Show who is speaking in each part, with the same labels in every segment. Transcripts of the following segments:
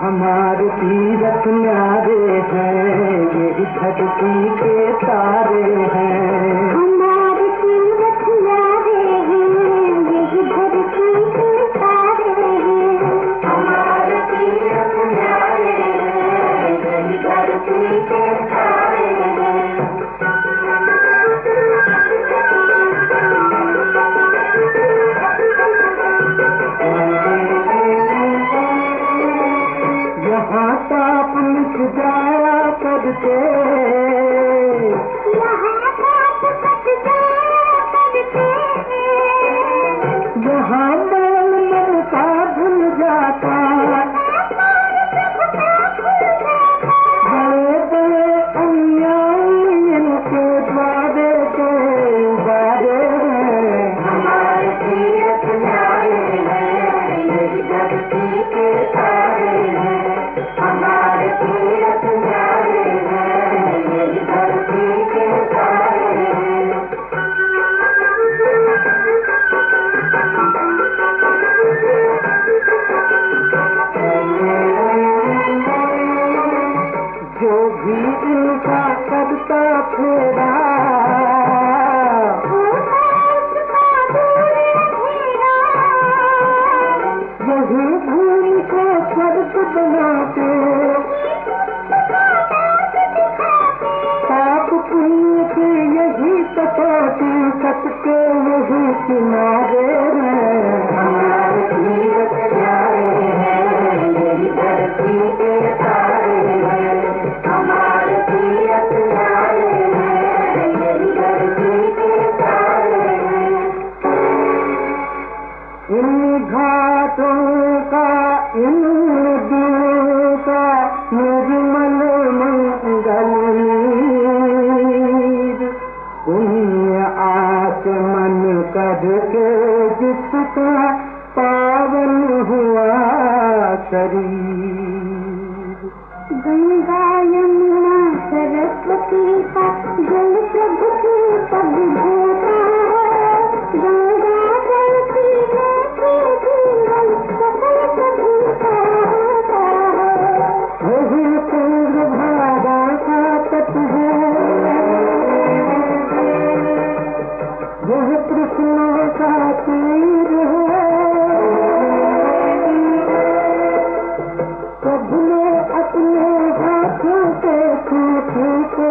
Speaker 1: हमारे तीरथ न्यारे हैं, यही धरती के तारे हैं।
Speaker 2: हमारे तीरथ न्यारे हैं, यही धरती के तारे हैं।
Speaker 1: हमारे तीरथ न्यारे हैं, यही धरती के तारे हैं। यहाँ ताप मिट जाया करके,
Speaker 2: यहाँ ताप मिट जाया करके,
Speaker 1: यहाँ मैल मन का धुल जाता। बड़े बड़े अन्यायी इनके द्वारे के उबारे हैं। हमारे तीरथ न्यारे हैं, यही धरती के तारे हैं। हमारे तीरथ न्यारे हैं, यही धरती के तारे हैं। जो भी इनका करता फेरा, यही भूमि को स्वर्ग बनाते। पाप पुण्य की यही कसौटी, सबके यही किनारे हैं। हमारे तीरथ न्यारे हैं, यही धरती के तारे हैं। हमारे तीरथ न्यारे हैं, यही धरती के तारे हैं। इन घाटों का, इन नदियों का निर्मल मंगल नीर, पुण्य आचमन करके जिसका पावन हुआ शरीर।
Speaker 2: गंगा यमुना सरस्वती का जल प्रभु की सब होता है। गंगा जल पीने के जीवन सकल प्रभु का होता है।
Speaker 1: वही चंद्र भागा का तट है, यह कृष्ण का तीर है। प्रभु ने अपने हाथों से पृथ्वी को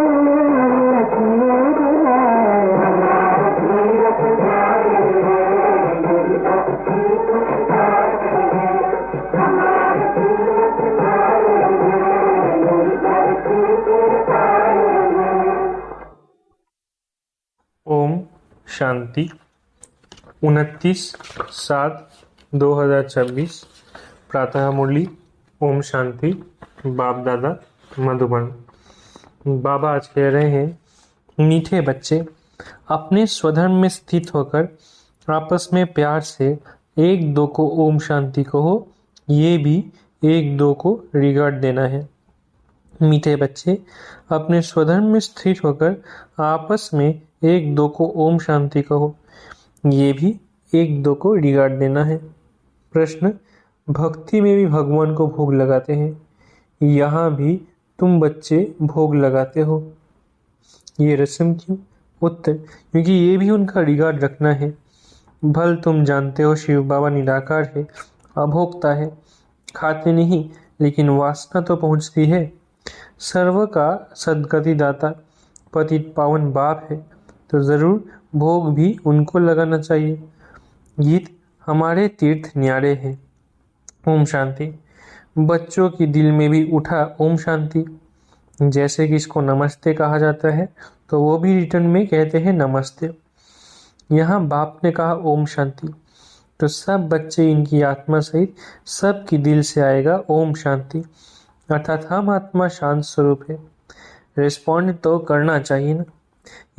Speaker 1: लक्ष्मण बुलाया। हमारा तीरथ न्यारे हैं, यही धरती के तारे हैं। हमारे तीरथ न्यारे हैं, यही धरती के तारे हैं।
Speaker 3: ओम शांति। 29/7/2026 प्रातः मुरली। ओम शांति। बाप दादा मधुबन। बाबा आज कह रहे हैं, मीठे बच्चे, अपने स्वधर्म में स्थित होकर आपस में प्यार से एक दो को ओम शांति कहो। ये भी एक दो को रिगार्ड देना है। मीठे बच्चे, अपने स्वधर्म में स्थित होकर आपस में एक दो को ओम शांति कहो। ये भी एक दो को रिगार्ड देना है। प्रश्न, भक्ति में भी भगवान को भोग लगाते हैं, यहाँ भी तुम बच्चे भोग लगाते हो, ये रस्म क्यों? उत्तर, क्योंकि ये भी उनका रिगार्ड रखना है। भल तुम जानते हो शिव बाबा निराकार है, अभोक्ता है, खाते नहीं, लेकिन वासना तो पहुँचती है। सर्व का सद्गति दाता पतित पावन बाप है, तो ज़रूर भोग भी उनको लगाना चाहिए। गीत हमारे तीर्थ न्यारे हैं। ओम शांति। बच्चों की दिल में भी उठा ओम शांति। जैसे कि इसको नमस्ते कहा जाता है, तो वो भी रिटर्न में कहते हैं नमस्ते। यहाँ बाप ने कहा ओम शांति, तो सब बच्चे इनकी आत्मा सहित सबकी दिल से आएगा ओम शांति, अर्थात हम आत्मा शांत स्वरूप है। रिस्पॉन्ड तो करना चाहिए ना,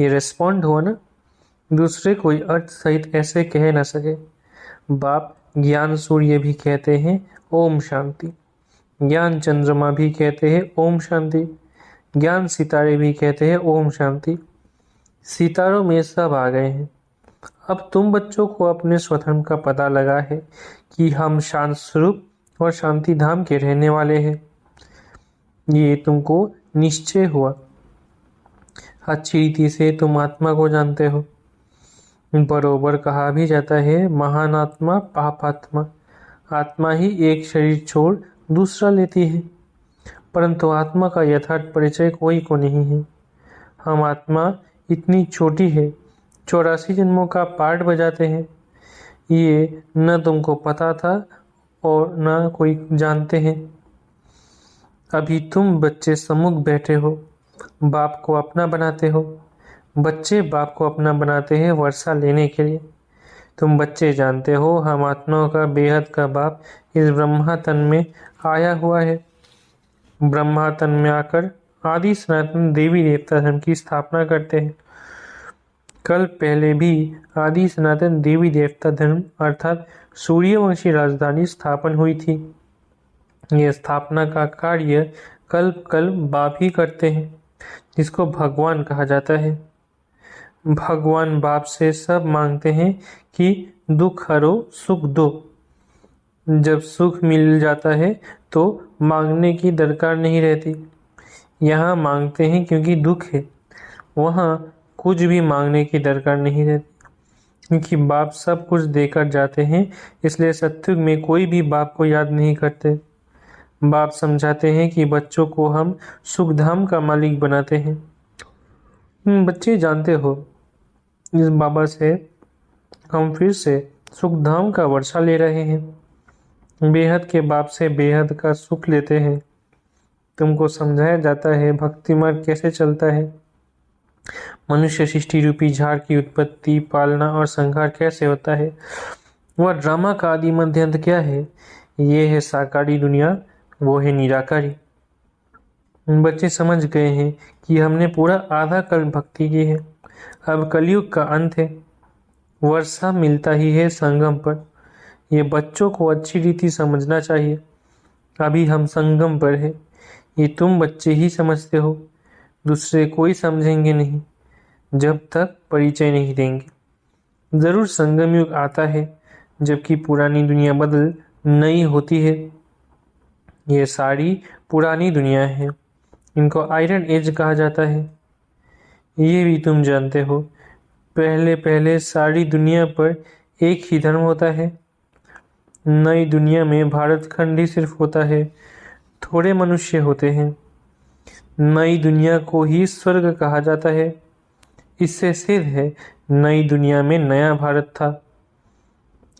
Speaker 3: ये रिस्पॉन्ड हुआ ना, दूसरे कोई अर्थ सहित ऐसे कह न सके। बाप ज्ञान सूर्य भी कहते हैं ओम शांति, ज्ञान चंद्रमा भी कहते हैं ओम शांति, ज्ञान सितारे भी कहते हैं ओम शांति। सितारों में सब आ गए हैं। अब तुम बच्चों को अपने स्वधर्म का पता लगा है कि हम शांत स्वरूप और शांति धाम के रहने वाले हैं। ये तुमको निश्चय हुआ। अच्छी रीति से तुम आत्मा को जानते हो। बरोबर कहा भी जाता है, महान आत्मा पापात्मा। आत्मा ही एक शरीर छोड़ दूसरा लेती है, परंतु आत्मा का यथार्थ परिचय कोई को नहीं है। हम आत्मा इतनी छोटी है, 84 जन्मों का पाठ बजाते हैं। ये न तुमको पता था और न कोई जानते हैं। अभी तुम बच्चे सम्मुख बैठे हो, बाप को अपना बनाते हो। बच्चे बाप को अपना बनाते हैं वर्षा लेने के लिए। तुम बच्चे जानते हो, हम आत्माओं का बेहद का बाप इस ब्रह्मा तन में आया हुआ है। ब्रह्मा तन में आकर आदि सनातन देवी देवता धर्म की स्थापना करते हैं। कल पहले भी आदि सनातन देवी देवता धर्म अर्थात सूर्यवंशी राजधानी स्थापन हुई थी। यह स्थापना का कार्य कल्प बाप ही करते हैं, जिसको भगवान कहा जाता है। भगवान बाप से सब मांगते हैं कि दुख हरो सुख दो। जब सुख मिल जाता है तो मांगने की दरकार नहीं रहती। यहाँ मांगते हैं क्योंकि दुख है, वहाँ कुछ भी मांगने की दरकार नहीं रहती, क्योंकि बाप सब कुछ देकर जाते हैं। इसलिए सत्युग में कोई भी बाप को याद नहीं करते। बाप समझाते हैं कि बच्चों को हम सुखधाम का मालिक बनाते हैं। बच्चे जानते हो, इस बाबा से हम फिर से सुखधाम का वर्षा ले रहे हैं। बेहद के बाप से बेहद का सुख लेते हैं। तुमको समझाया जाता है भक्ति मार्ग कैसे चलता है, मनुष्य सृष्टि रूपी झाड़ की उत्पत्ति, पालना और संहार कैसे होता है, वह ड्रामा का आदि मध्य अंत क्या है। ये है साकारी दुनिया, वो है निराकारी। बच्चे समझ गए हैं कि हमने पूरा आधा कल्प भक्ति की है। अब कलयुग का अंत है। वर्षा मिलता ही है संगम पर। ये बच्चों को अच्छी रीति समझना चाहिए। अभी हम संगम पर है, ये तुम बच्चे ही समझते हो, दूसरे कोई समझेंगे नहीं जब तक परिचय नहीं देंगे। जरूर संगम युग आता है, जबकि पुरानी दुनिया बदल नई होती है। ये सारी पुरानी दुनिया है, इनको आयरन एज कहा जाता है। ये भी तुम जानते हो, पहले पहले सारी दुनिया पर एक ही धर्म होता है। नई दुनिया में भारत खंड ही सिर्फ होता है, थोड़े मनुष्य होते हैं। नई दुनिया को ही स्वर्ग कहा जाता है। इससे सिद्ध है नई दुनिया में नया भारत था,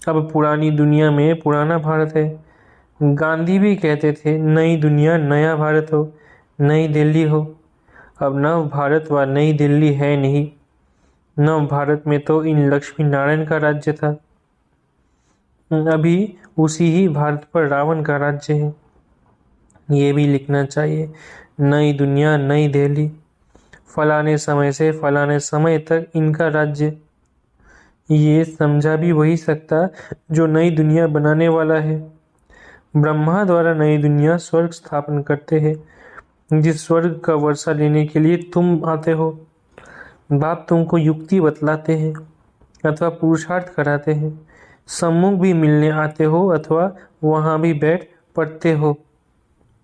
Speaker 3: अब पुरानी दुनिया में पुराना भारत है। गांधी भी कहते थे नई दुनिया नया भारत हो, नई दिल्ली हो। अब नव भारत व नई दिल्ली है नहीं। नव भारत में तो इन लक्ष्मी नारायण का राज्य था, अभी उसी ही भारत पर रावण का राज्य है। ये भी लिखना चाहिए, नई दुनिया नई दिल्ली, फलाने समय से फलाने समय तक इनका राज्य। ये समझा भी वही सकता जो नई दुनिया बनाने वाला है। ब्रह्मा द्वारा नई दुनिया स्वर्ग स्थापन करते हैं, जिस स्वर्ग का वर्षा लेने के लिए तुम आते हो। बाप तुमको युक्ति बतलाते हैं अथवा पुरुषार्थ कराते हैं। सम्मुख भी मिलने आते हो अथवा वहाँ भी बैठ पढ़ते हो।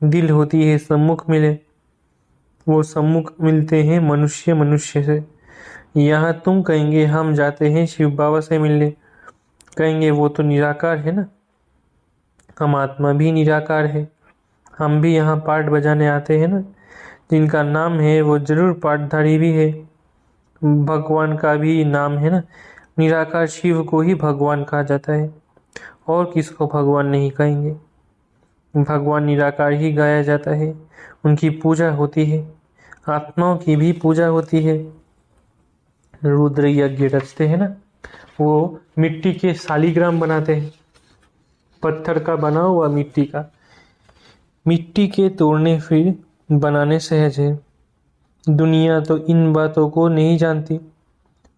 Speaker 3: दिल होती है सम्मुख मिले, वो सम्मुख मिलते हैं मनुष्य मनुष्य से। यहाँ तुम कहेंगे हम जाते हैं शिव बाबा से मिलने, कहेंगे वो तो निराकार है ना। हम आत्मा भी निराकार है, हम भी यहाँ पाठ बजाने आते हैं ना। जिनका नाम है वो जरूर पाठधारी भी है। भगवान का भी नाम है ना। निराकार शिव को ही भगवान कहा जाता है, और किसको भगवान नहीं कहेंगे। भगवान निराकार ही गाया जाता है, उनकी पूजा होती है। आत्माओं की भी पूजा होती है। रुद्र यज्ञ रचते हैं ना, वो मिट्टी के शालिग्राम बनाते हैं, पत्थर का बना हुआ मिट्टी का। मिट्टी के तोड़ने फिर बनाने सहज है। दुनिया तो इन बातों को नहीं जानती।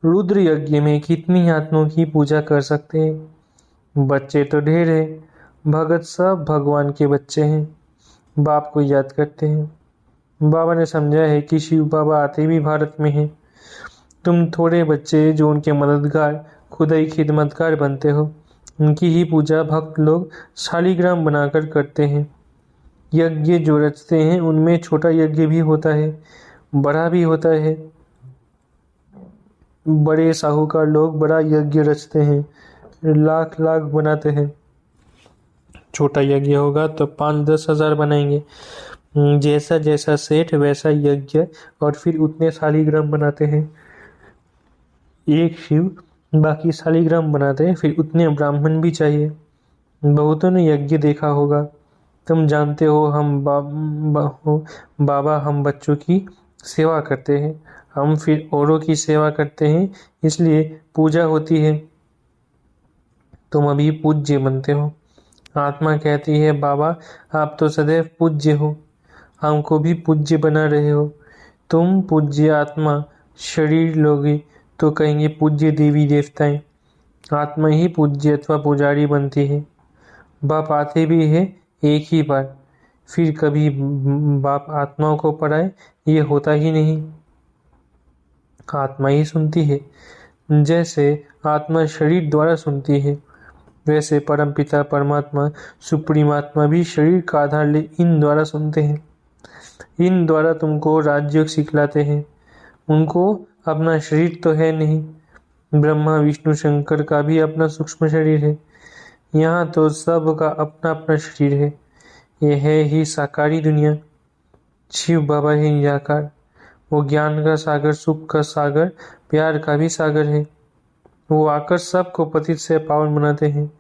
Speaker 3: रुद्र यज्ञ में कितनी आत्माओं की पूजा कर सकते हैं। बच्चे तो ढेर है, भगत सब भगवान के बच्चे हैं, बाप को याद करते हैं। बाबा ने समझा है कि शिव बाबा आते भी भारत में हैं। तुम थोड़े बच्चे जो उनके मददगार खुदा ही खिदमतगार बनते हो, उनकी ही पूजा भक्त लोग शालिग्राम बनाकर करते हैं। यज्ञ जो रचते हैं उनमें छोटा यज्ञ भी होता है, बड़ा भी होता है। बड़े साहूकार लोग बड़ा यज्ञ रचते हैं, लाख लाख बनाते हैं। छोटा यज्ञ होगा तो 5-10 हजार बनाएंगे। जैसा जैसा सेठ वैसा यज्ञ, और फिर उतने शालिग्राम बनाते हैं। एक शिव बाकी शालिग्राम बनाते हैं, फिर उतने ब्राह्मण भी चाहिए। बहुतों ने यज्ञ देखा होगा। तुम जानते हो बाबा हम बच्चों की सेवा करते हैं, हम फिर औरों की सेवा करते हैं, इसलिए पूजा होती है। तुम अभी पूज्य बनते हो। आत्मा कहती है बाबा आप तो सदैव पूज्य हो, हमको भी पूज्य बना रहे हो। तुम पूज्य आत्मा शरीर लोगे तो कहेंगे पूज्य देवी देवताएं। आत्मा ही पूज्य अथवा पुजारी बनती है। बाप आते भी है एक ही बार, फिर कभी बाप आत्माओं को पढ़ाए ये होता ही नहीं। आत्मा ही सुनती है। जैसे आत्मा शरीर द्वारा सुनती है, वैसे परमपिता परमात्मा सुप्रीम आत्मा भी शरीर का आधार ले इन द्वारा सुनते हैं। इन द्वारा तुमको राजयोग सिखलाते हैं। उनको अपना शरीर तो है नहीं। ब्रह्मा विष्णु शंकर का भी अपना सूक्ष्म शरीर है। यहाँ तो सब का अपना अपना शरीर है। यह है ही साकारी दुनिया। शिव बाबा है निराकार। वो ज्ञान का सागर, सुख का सागर, प्यार का भी सागर है। वो आकर सबको पतित से पावन बनाते हैं।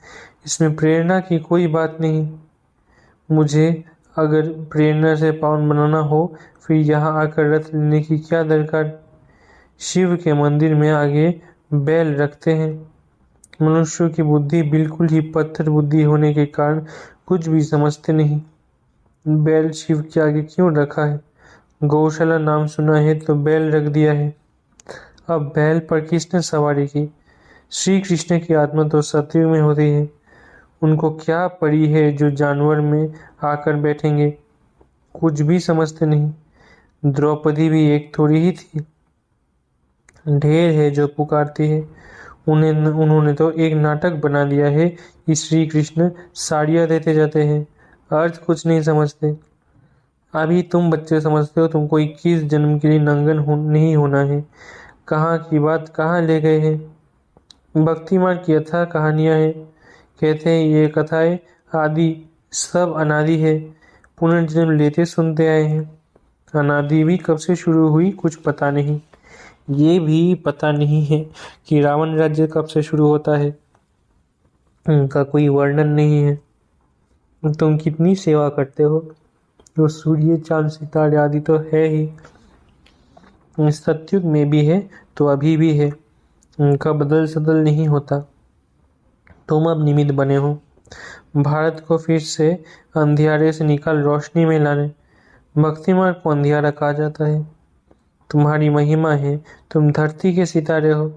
Speaker 3: इसमें प्रेरणा की कोई बात नहीं। मुझे अगर प्रेरणा से पावन बनाना हो फिर यहाँ आकर रथ लेने की क्या दरकार। शिव के मंदिर में आगे बैल रखते हैं। मनुष्यों की बुद्धि बिल्कुल ही पत्थर बुद्धि होने के कारण कुछ भी समझते नहीं। बैल शिव के आगे क्यों रखा है? गौशाला नाम सुना है तो बैल रख दिया है। अब बैल पर किसने सवारी की? श्री कृष्ण की आत्मा तो सतयुग में होती है। उनको क्या पड़ी है जो जानवर में आकर बैठेंगे? कुछ भी समझते नहीं। द्रौपदी भी एक थोड़ी ही थी। ढेर है जो पुकारती है। उन्होंने तो एक नाटक बना लिया है कि श्री कृष्ण साड़ियाँ देते जाते हैं, अर्थ कुछ नहीं समझते। अभी तुम बच्चे समझते हो तुमको 21 जन्म के लिए नंगन नहीं होना है। कहाँ की बात कहाँ ले गए हैं। भक्ति मार्ग की अथाह कहानियाँ हैं। कहते हैं ये कथाएं आदि सब अनादि है, पुनर्जन्म लेते सुनते आए हैं। अनादि भी कब से शुरू हुई कुछ पता नहीं। ये भी पता नहीं है कि रावण राज्य कब से शुरू होता है, उनका कोई वर्णन नहीं है। तुम कितनी सेवा करते हो, तो सूर्य चांद सितारे आदि तो है ही। सतयुग में भी है तो अभी भी है, उनका बदल सदल नहीं होता। तुम अब निमित्त बने हो भारत को फिर से अंधियारे से निकाल रोशनी में लाने। भक्ति मार्ग को अंधियारा कहा जाता है। तुम्हारी महिमा है, तुम धरती के सितारे हो।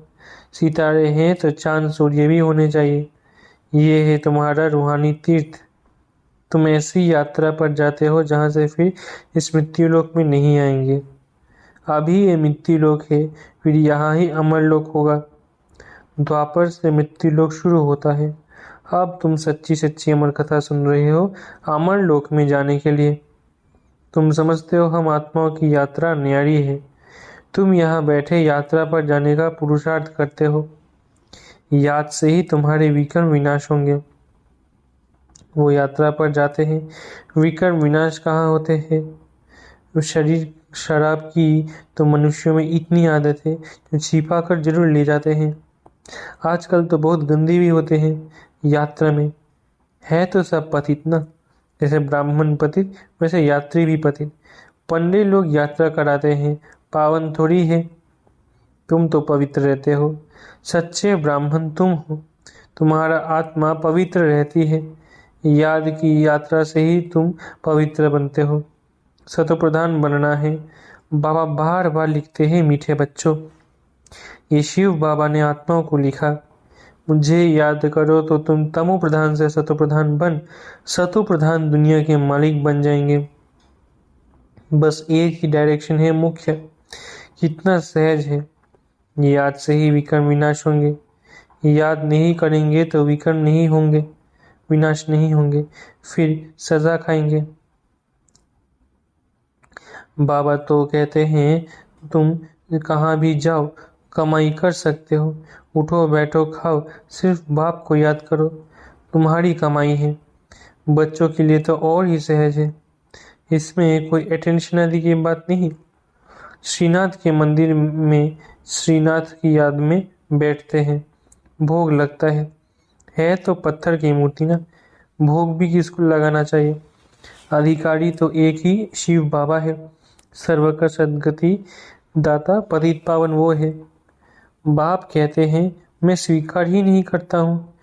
Speaker 3: सितारे हैं तो चांद सूर्य भी होने चाहिए। ये है तुम्हारा रूहानी तीर्थ। तुम ऐसी यात्रा पर जाते हो जहाँ से फिर इस मृत्युलोक में नहीं आएंगे। अभी ये मृत्युलोक है, फिर यहाँ ही अमरलोक होगा। द्वापर से मृत्युलोक शुरू होता है। अब तुम सच्ची सच्ची अमर कथा सुन रहे हो अमरलोक में जाने के लिए। तुम समझते हो हम आत्माओं की यात्रा न्यारी है। तुम यहाँ बैठे यात्रा पर जाने का पुरुषार्थ करते हो। याद से ही तुम्हारे विकर्म विनाश होंगे। वो यात्रा पर जाते हैं, विकर्म विनाश कहाँ होते हैं। शरीर शराब की तो मनुष्यों में इतनी आदत है जो छिपा कर जरूर ले जाते हैं। आजकल तो बहुत गंदे भी होते हैं यात्रा में। है तो सब पतित ना, जैसे ब्राह्मण पतित वैसे यात्री भी पतित। पंडित लोग यात्रा कराते हैं, पावन थोड़ी है। तुम तो पवित्र रहते हो। सच्चे ब्राह्मण तुम हो। तुम्हारा आत्मा पवित्र रहती है। याद की यात्रा से ही तुम पवित्र बनते हो। सतोप्रधान बनना है। बाबा बार बार लिखते हैं मीठे बच्चों। ये शिव बाबा ने आत्माओं को लिखा, मुझे याद करो तो तुम तमो प्रधान से सतो प्रधान बन सतो प्रधान दुनिया के मालिक बन जाएंगे। बस एक ही डायरेक्शन है मुख्य। कितना सहज है। याद से ही विकर्म विनाश होंगे। याद नहीं करेंगे तो विकर्ण नहीं होंगे, विनाश नहीं होंगे, फिर सजा खाएंगे। बाबा तो कहते हैं तुम कहाँ भी जाओ कमाई कर सकते हो, उठो बैठो खाओ, सिर्फ बाप को याद करो, तुम्हारी कमाई है। बच्चों के लिए तो और ही सहज है, इसमें कोई अटेंशन आदि की बात नहीं। श्रीनाथ के मंदिर में श्रीनाथ की याद में बैठते हैं, भोग लगता है तो पत्थर की मूर्ति ना, भोग भी किसको लगाना चाहिए। अधिकारी तो एक ही शिव बाबा है, सर्व का सद्गति दाता पतित पावन वो है। बाप कहते हैं मैं स्वीकार ही नहीं करता हूँ,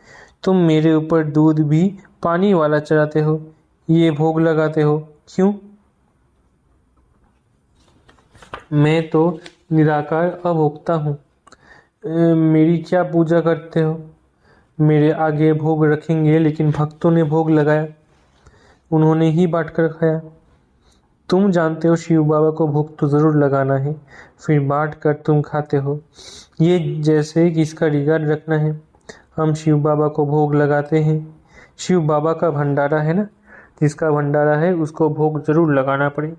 Speaker 3: तुम मेरे ऊपर दूध भी पानी वाला चढ़ाते हो, ये भोग लगाते हो, क्यों? मैं तो निराकार अभोक्ता हूँ, मेरी क्या पूजा करते हो? मेरे आगे भोग रखेंगे, लेकिन भक्तों ने भोग लगाया, उन्होंने ही बांट कर खाया। तुम जानते हो शिव बाबा को भोग तो जरूर लगाना है, फिर बांट कर तुम खाते हो, ये जैसे किसका रिगार्ड रखना है। हम शिव बाबा को भोग लगाते हैं, शिव बाबा का भंडारा है ना, जिसका भंडारा है उसको भोग जरूर लगाना पड़े।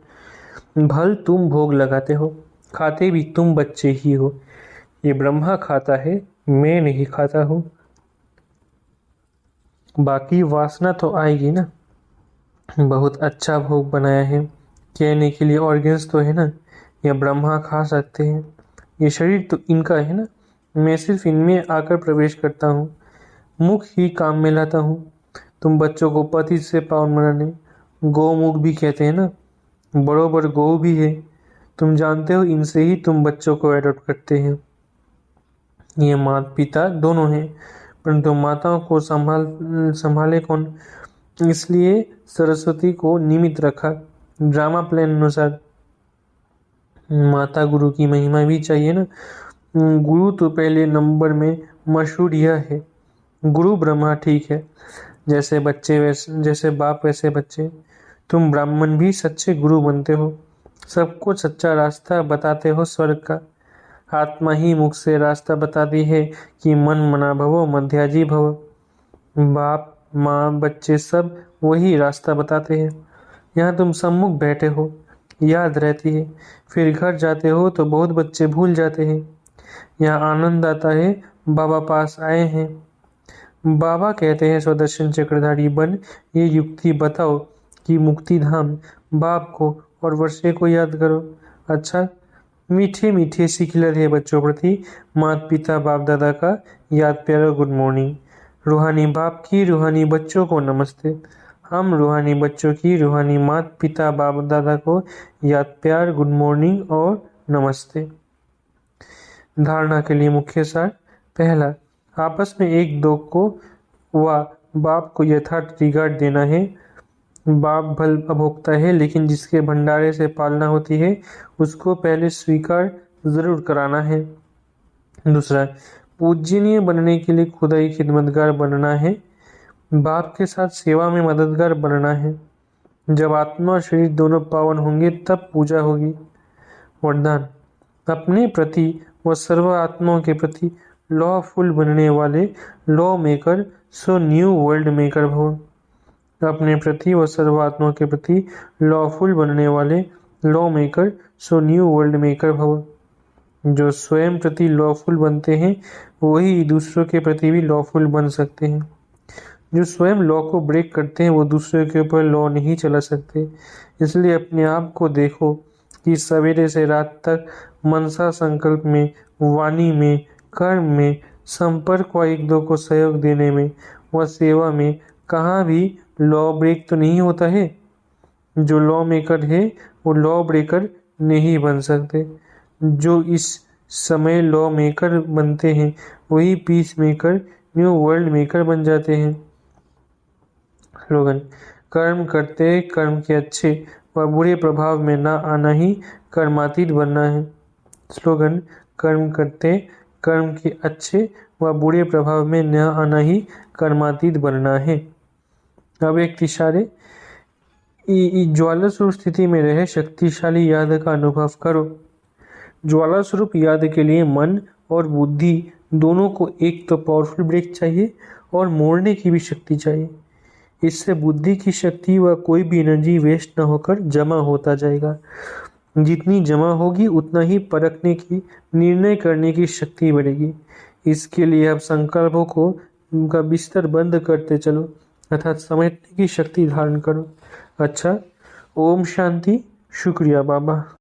Speaker 3: भल तुम भोग लगाते हो, खाते भी तुम बच्चे ही हो, ये ब्रह्मा खाता है, मैं नहीं खाता हूँ। बाकी वासना तो आएगी ना। बहुत अच्छा भोग बनाया है, कहने के लिए ऑर्गन्स तो है ना, यह ब्रह्मा खा सकते हैं, ये शरीर तो इनका है ना, मैं सिर्फ इनमें आकर प्रवेश करता हूँ, मुख ही काम में लाता हूँ। तुम बच्चों को पति से पावन बनाने गौमुख भी कहते हैं ना, बरोबर गौ भी है, तुम जानते हो इनसे ही तुम बच्चों को एडॉप्ट करते हैं। ये माता पिता दोनों हैं, परंतु माताओं को संभाले कौन, इसलिए सरस्वती को निमित्त रखा ड्रामा प्लान अनुसार। माता गुरु की महिमा भी चाहिए ना, गुरु तो पहले नंबर में मशहूर यह है, गुरु ब्रह्मा ठीक है, जैसे बच्चे वैसे जैसे बाप वैसे बच्चे। तुम ब्राह्मण भी सच्चे गुरु बनते हो, सबको सच्चा रास्ता बताते हो स्वर्ग का। आत्मा ही मुख से रास्ता बताती है कि मन मना भवो मध्याजी भव। बाप माँ बच्चे सब वही रास्ता बताते हैं। यहाँ तुम सम्मुख बैठे हो, याद रहती है, फिर घर जाते हो तो बहुत बच्चे भूल जाते हैं। यहाँ आनंद आता है, बाबा पास आए हैं। बाबा कहते हैं स्वदर्शन चक्रधारी बन, ये युक्ति बताओ कि मुक्ति धाम बाप को और वर्षे को याद करो। अच्छा, मीठे मीठे सिखिलत है बच्चों प्रति माता पिता बाप दादा का याद प्यारा गुड मॉर्निंग। रूहानी बाप की रूहानी बच्चों को नमस्ते। हम रूहानी बच्चों की रूहानी माता पिता बाप दादा को याद प्यार गुड मॉर्निंग और नमस्ते। धारणा के लिए मुख्य सार। पहला, आपस में एक दो को व बाप को यथार्थ रिगार्ड देना है। बाप भल अभोक्ता है, लेकिन जिसके भंडारे से पालना होती है उसको पहले स्वीकार जरूर कराना है। दूसरा, पूजनीय बनने के लिए खुदा ही खिदमतगार बनना है, बाप के साथ सेवा में मददगार बनना है। जब आत्मा और शरीर दोनों पावन होंगे तब पूजा होगी। वरदान, अपने प्रति व सर्व आत्माओं के प्रति लॉफुल बनने वाले law maker so new world maker भव। अपने प्रति व सर्व आत्माओं के प्रति लॉफुल बनने वाले law maker so new world maker भव। जो स्वयं प्रति लॉफुल बनते हैं वही दूसरों के प्रति भी लॉफुल बन सकते हैं। जो स्वयं लॉ को ब्रेक करते हैं वो दूसरों के ऊपर लॉ नहीं चला सकते। इसलिए अपने आप को देखो कि सवेरे से रात तक मनसा संकल्प में, वाणी में, कर्म में, संपर्क व एक दो को सहयोग देने में व सेवा में कहाँ भी लॉ ब्रेक तो नहीं होता है। जो लॉ मेकर है वो लॉ ब्रेकर नहीं बन सकते। जो इस समय लॉ मेकर बनते हैं वही peace maker, new world maker बन जाते हैं। स्लोगन, कर्म करते कर्म के अच्छे व बुरे प्रभाव में न आना ही कर्मातीत बनना है। स्लोगन, कर्म करते कर्म के अच्छे व बुरे प्रभाव में न आना ही कर्मातीत बनना है। अब एक इशारे, ज्वाला स्वरूप स्थिति में रहे शक्तिशाली याद का अनुभव करो। ज्वाला स्वरूप याद के लिए मन और बुद्धि दोनों को एक तो पावरफुल ब्रेक चाहिए और मोड़ने की भी शक्ति चाहिए। इससे बुद्धि की शक्ति व कोई भी एनर्जी वेस्ट ना होकर जमा होता जाएगा। जितनी जमा होगी उतना ही परखने की, निर्णय करने की शक्ति बढ़ेगी। इसके लिए अब संकल्पों को का बिस्तर बंद करते चलो, अर्थात समेटने की शक्ति धारण करो। अच्छा, ओम शांति। शुक्रिया बाबा।